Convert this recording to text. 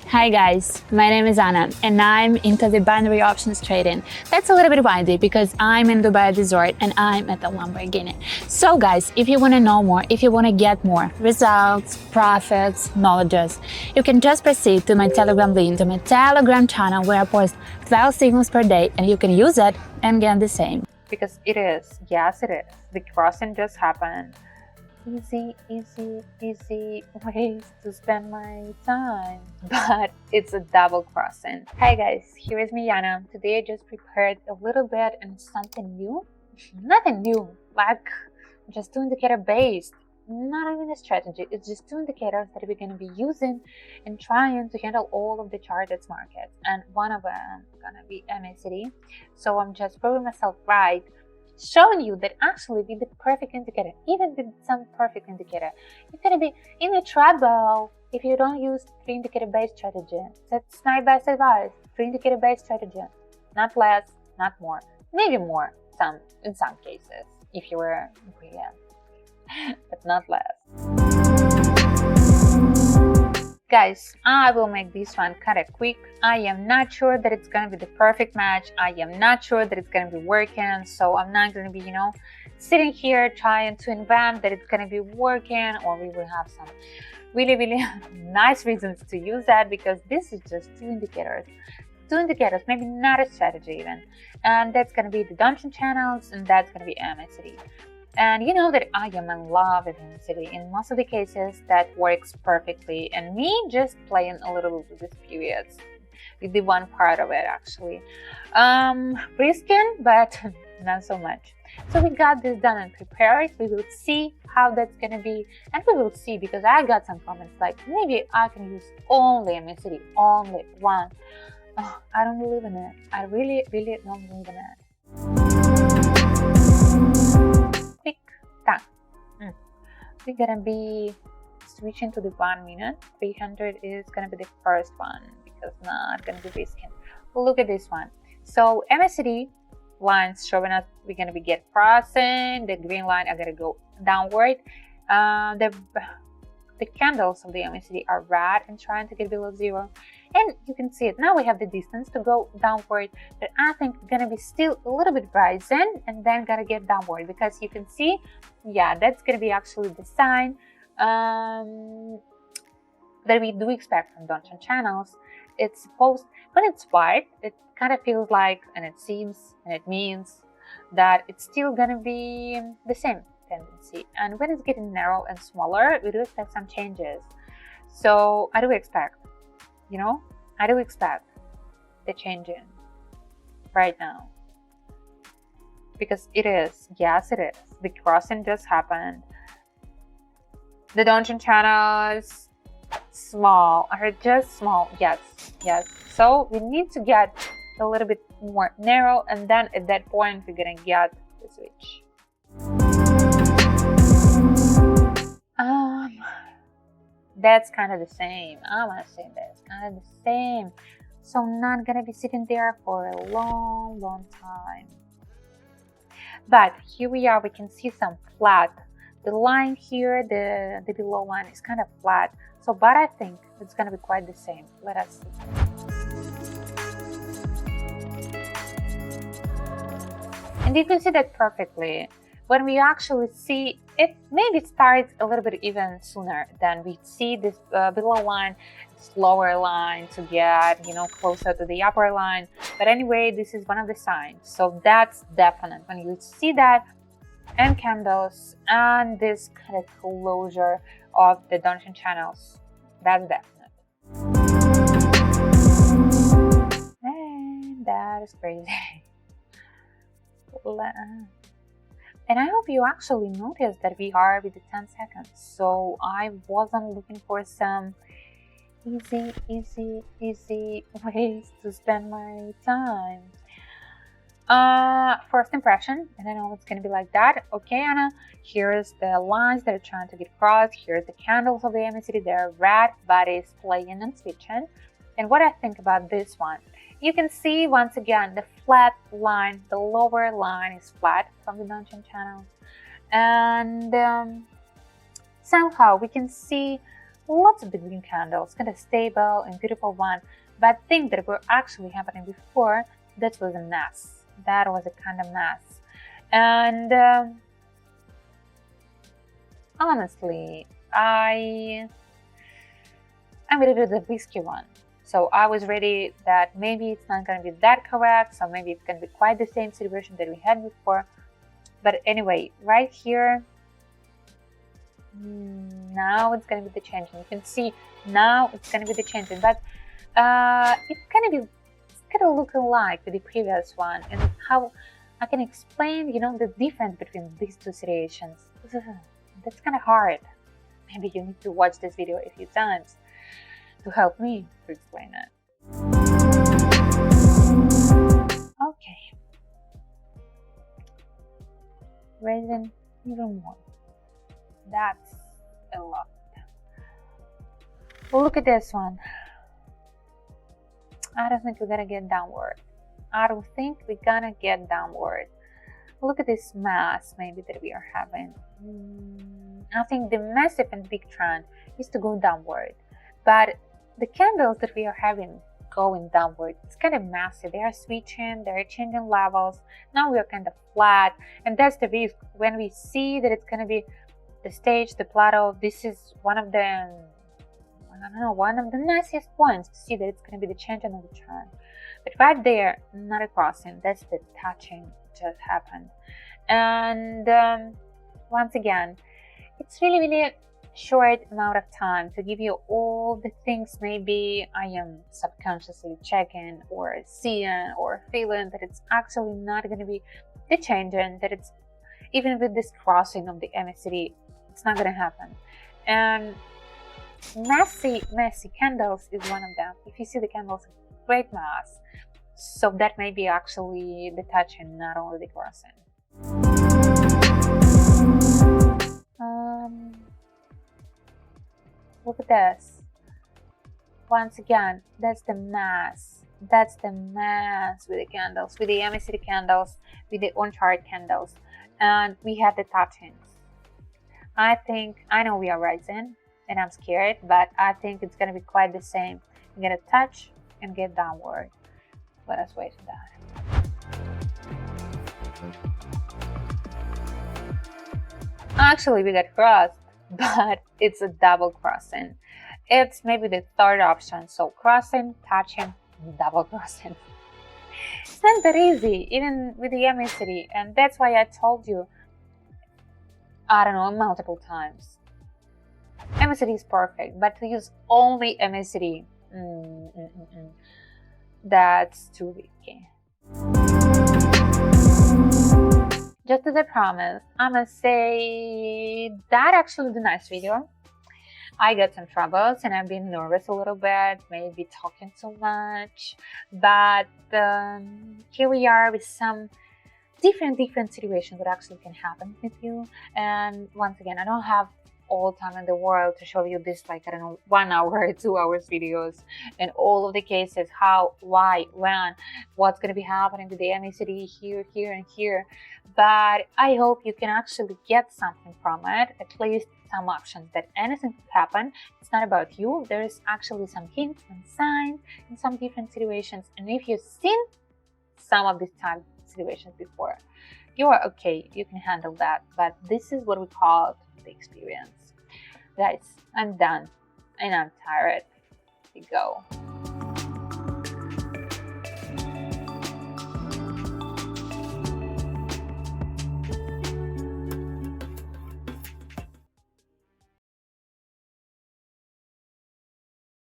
Hi guys, my name is Anna and I'm into the binary options trading. That's a little bit windy because I'm in Dubai Resort and I'm at the Lamborghini. So guys, if you want to know more, if you want to get more results, profits, knowledges, you can just proceed to my Telegram link, to my Telegram channel where I post 12 signals per day and you can use it and get the same. Because it is, yes it is, the crossing just happened. Easy ways to spend my time, but it's a double crossing. Hi guys, here is me Yana. Today I just prepared a little bit and something new. Nothing new, like just two indicator based, not even a strategy. It's just two indicators that we're going to be using and trying to handle all of the charted markets, and one of them is going to be MCD. So I'm just proving myself right, showing you that actually with the perfect indicator, even with some perfect indicator, you're going to be in a trouble if you don't use three indicator based strategy. That's my best advice. Three indicator based strategy, not less, not more, maybe more in some cases if you were brilliant, but not less. Guys, I will make this one kind of quick. I am not sure that it's going to be the perfect match. I am not sure that it's going to be working. So I'm not going to be, sitting here trying to invent that it's going to be working, or we will have some really, really nice reasons to use that, because this is just two indicators, maybe not a strategy even. And that's going to be the Donchian channels, and that's going to be MCD. And you know that I am in love with MCD. In most of the cases, that works perfectly. And me just playing a little with these periods, with the one part of it actually. Risking, but not so much. So we got this done and prepared. We will see how that's gonna be, and we will see, because I got some comments like maybe I can use only MCD, only one. Oh, I don't believe in it. I really, really don't believe in it. We're gonna be switching to the 1 minute. 300 is gonna be the first one, because not gonna be risking. Look at this one. So MCD lines showing us we're gonna be get crossing. The green line are gonna go downward. The candles of the MCD are red and trying to get below zero, and you can see it now. We have the distance to go downward, but I think gonna be still a little bit rising and then gonna get downward, because you can see, yeah, that's gonna be actually the sign that we do expect from Donchian channels. It's supposed, when it's white, it kind of feels like, and it seems, and it means that it's still gonna be the same tendency. And when it's getting narrow and smaller, we do expect some changes. So I do expect, I do expect the changing right now, because it is, yes it is, the crossing just happened. The Donchian channels are just small, yes. So we need to get a little bit more narrow, and then at that point we're gonna get the switch. That's kind of the same. I want to say that's kind of the same. So I'm not gonna be sitting there for a long time. But here we are. We can see some flat. The line here, the below line is kind of flat. So, but I think it's gonna be quite the same. Let us see. And you can see that perfectly. When we actually see it, maybe it starts a little bit even sooner than we see this below line, this lower line to get, closer to the upper line. But anyway, this is one of the signs. So that's definite. When you see that, and candles, and this kind of closure of the Donchian channels, that's definite. And that is crazy. And I hope you actually noticed that we are with the 10 seconds. So I wasn't looking for some easy ways to spend my time. First impression, and I know it's gonna be like that. Okay, Anna, here's the lines that are trying to get crossed. Here's the candles of the MCD. They're red, but it's playing and switching. And what I think about this one, you can see once again the flat line, the lower line is flat from the Donchian channel, and somehow we can see lots of the green candles, kind of stable and beautiful one. But things that were actually happening before, that was a mess. That was a kind of mess. And honestly, I'm ready to do the risky one. So I was ready that maybe it's not going to be that correct, so maybe it's going to be quite the same situation that we had before. But anyway, right here, now it's going to be the changing. You can see now it's going to be the changing, but it's kind of look alike with the previous one, and how I can explain, the difference between these two situations. That's kind of hard. Maybe you need to watch this video a few times to help me to explain it. Okay. Raising even more. That's a lot. Well, look at this one. I don't think we're gonna get downward. Look at this mass maybe that we are having. I think the massive and big trend is to go downward, but the candles that we are having going downward, it's kind of massive. They are switching, they're changing levels. Now we are kind of flat, and that's the risk when we see that it's going to be the stage, the plateau. This is one of the nastiest points to see that it's going to be the changing of the trend. But right there, not a crossing, that's the touching just happened. And once again, it's really short amount of time to give you all the things maybe I am subconsciously checking or seeing or feeling that it's actually not going to be the changing, that it's even with this crossing of the MCD, it's not going to happen. And messy candles is one of them. If you see the candles, great mass. So that may be actually the touching, not only the crossing. Look at this. Once again, that's the mass. That's the mass with the candles, with the MCD candles, with the on-chart candles. And we have the touchings. I know we are rising, and I'm scared, but I think it's going to be quite the same. You're going to touch and get downward. Let us wait for that. Actually, we got crossed, but it's a double crossing. It's maybe the third option. So crossing, touching, double crossing. It's not that easy, even with the MCD, and that's why I told you, I don't know, multiple times. MCD is perfect, but to use only MCD, that's too risky. Just as I promised, I'm gonna say that actually was a nice video. I got some troubles and I've been nervous a little bit, maybe talking too much, but here we are with some different situations that actually can happen with you. And once again, I don't have all time in the world to show you this, like, I don't know, 1 hour, 2 hours videos and all of the cases, how, why, when, what's going to be happening with the MCD here and here. But I hope you can actually get something from it, at least some options that anything could happen. It's not about you. There is actually some hints and signs in some different situations, and if you've seen some of these type of situations before, you are okay, you can handle that. But this is what we call the experience. Guys, I'm done and I'm tired. We go.